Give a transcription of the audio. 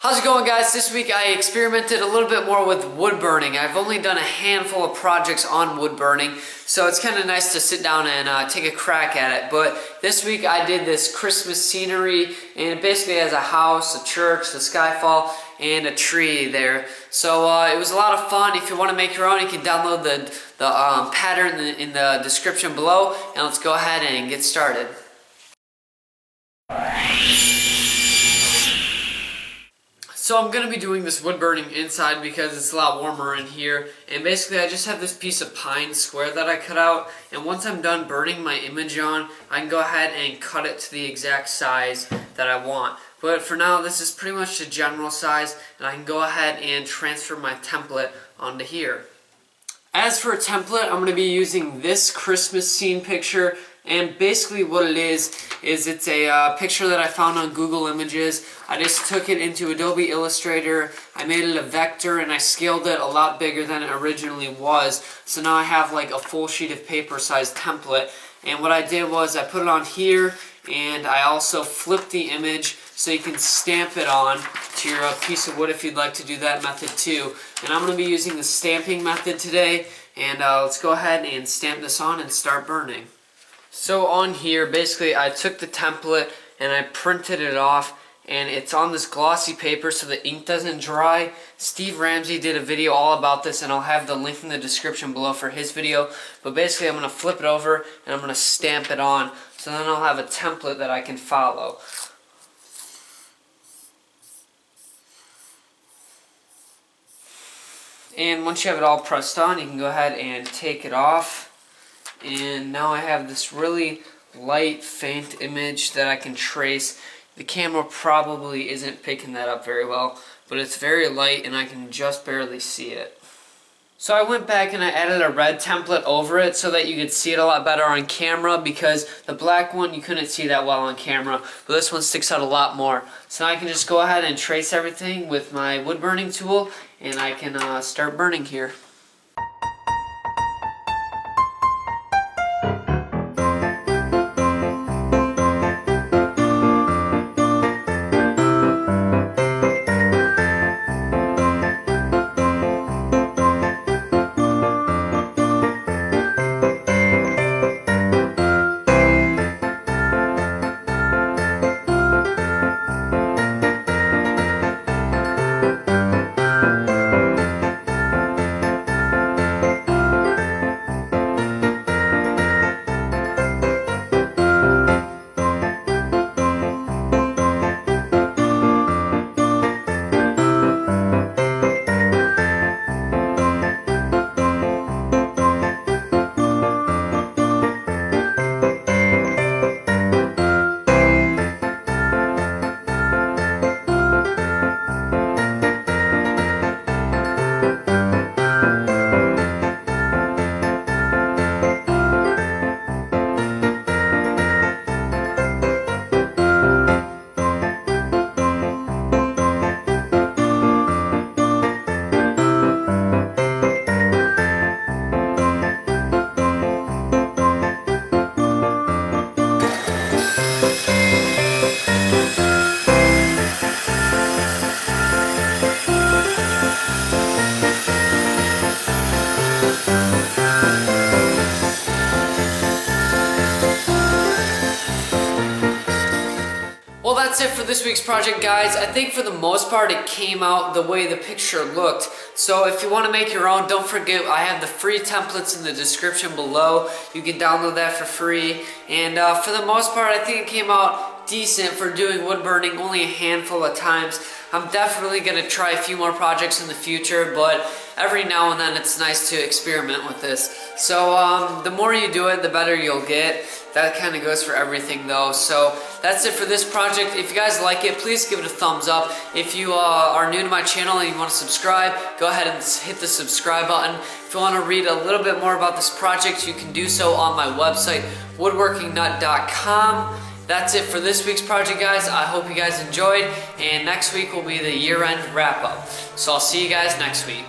How's it going, guys? This week I experimented a little bit more with wood burning. I've only done a handful of projects on wood burning, so it's kind of nice to sit down and take a crack at it. But this week I did this Christmas scenery, and it basically has a house, a church, the skyfall, and a tree there. So it was a lot of fun. If you want to make your own, you can download the pattern in the description below, and let's go ahead and get started. So I'm going to be doing this wood burning inside because it's a lot warmer in here, and basically I just have this piece of pine square that I cut out, and once I'm done burning my image on, I can go ahead and cut it to the exact size that I want. But for now, this is pretty much the general size, and I can go ahead and transfer my template onto here. As for a template, I'm going to be using this Christmas scene picture, and basically what it is it's a picture that I found on Google Images. I just took it into Adobe Illustrator, I made it a vector, and I scaled it a lot bigger than it originally was. So now I have like a full sheet of paper sized template, and what I did was I put it on here, and I also flipped the image so you can stamp it on to your piece of wood if you'd like to do that method too. And I'm going to be using the stamping method today, and let's go ahead and stamp this on and start burning. So on here, basically I took the template and I printed it off, and it's on this glossy paper so the ink doesn't dry. Steve Ramsey did a video all about this, and I'll have the link in the description below for his video. But basically I'm going to flip it over and I'm going to stamp it on, so then I'll have a template that I can follow. And once you have it all pressed on, you can go ahead and take it off. And now I have this really light, faint image that I can trace. The camera probably isn't picking that up very well, but it's very light and I can just barely see it. So I went back and I added a red template over it so that you could see it a lot better on camera, because the black one you couldn't see that well on camera, but this one sticks out a lot more. So now I can just go ahead and trace everything with my wood burning tool, and I can start burning here. Well, that's it for this week's project, guys. I think for the most part it came out the way the picture looked. So if you want to make your own, don't forget I have the free templates in the description below. You can download that for free. And for the most part, I think it came out decent for doing wood burning only a handful of times. I'm definitely going to try a few more projects in the future, but every now and then it's nice to experiment with this. So the more you do it, the better you'll get. That kind of goes for everything though. So that's it for this project. If you guys like it, please give it a thumbs up. If you are new to my channel and you want to subscribe, go ahead and hit the subscribe button. If you want to read a little bit more about this project, you can do so on my website, woodworkingnut.com. That's it for this week's project, guys. I hope you guys enjoyed, and next week will be the year-end wrap-up. So I'll see you guys next week.